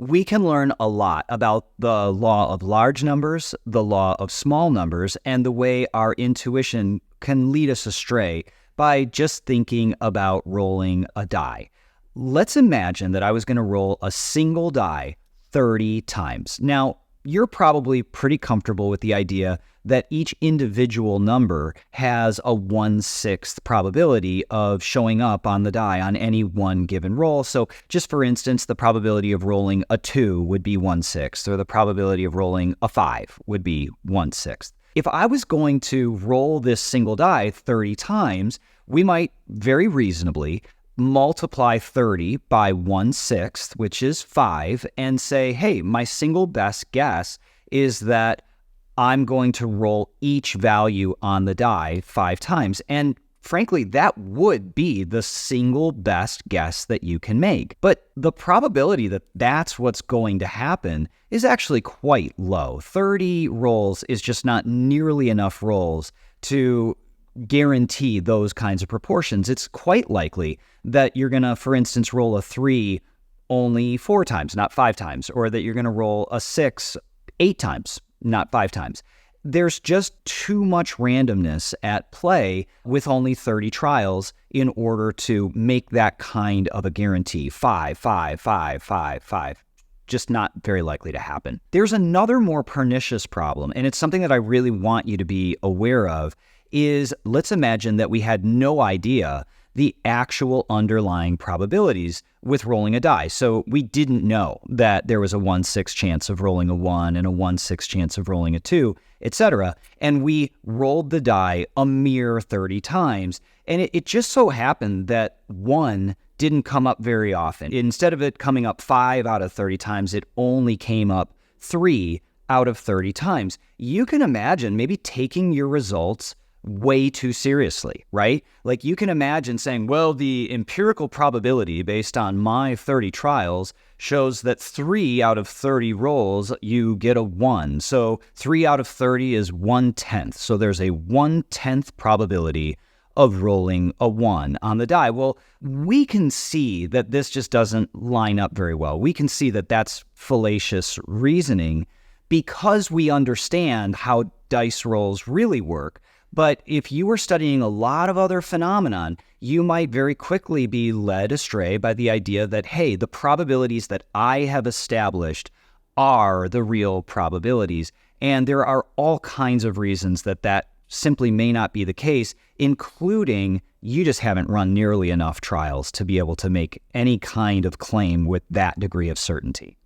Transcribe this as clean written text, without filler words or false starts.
We can learn a lot about the law of large numbers, the law of small numbers, and the way our intuition can lead us astray by just thinking about rolling a die. Let's imagine that I was going to roll a single die 30 times. Now, you're probably pretty comfortable with the idea that each individual number has a 1/6 probability of showing up on the die on any one given roll. So just for instance, the probability of rolling a 2 would be 1/6, or the probability of rolling a 5 would be 1/6. If I was going to roll this single die 30 times, we might very reasonably multiply 30 by 1/6, which is 5, and say, hey, my single best guess is that I'm going to roll each value on the die 5 times. And frankly, that would be the single best guess that you can make. But the probability that that's what's going to happen is actually quite low. 30 rolls is just not nearly enough rolls to guarantee those kinds of proportions. It's quite likely that you're going to, for instance, roll a 3 only 4 times, not 5 times, or that you're going to roll a 6 8 times, not 5 times. There's just too much randomness at play with only 30 trials in order to make that kind of a guarantee. 5, 5, 5, 5, 5. Just not very likely to happen. There's another more pernicious problem, and it's something that I really want you to be aware of, is let's imagine that we had no idea the actual underlying probabilities with rolling a die. So we didn't know that there was a 1/6 chance of rolling a 1 and a 1/6 chance of rolling a 2, etc. And we rolled the die a mere 30 times. And it just so happened that 1 didn't come up very often. Instead of it coming up 5 out of 30 times, it only came up 3 out of 30 times. You can imagine maybe taking your results way too seriously, right? Like you can imagine saying, well, the empirical probability based on my 30 trials shows that 3 out of 30 rolls, you get a 1. So 3 out of 30 is 1/10. So there's a 1/10 probability of rolling a 1 on the die. Well, we can see that this just doesn't line up very well. We can see that that's fallacious reasoning because we understand how dice rolls really work. But if you were studying a lot of other phenomenon, you might very quickly be led astray by the idea that, hey, the probabilities that I have established are the real probabilities. And there are all kinds of reasons that that simply may not be the case, including you just haven't run nearly enough trials to be able to make any kind of claim with that degree of certainty.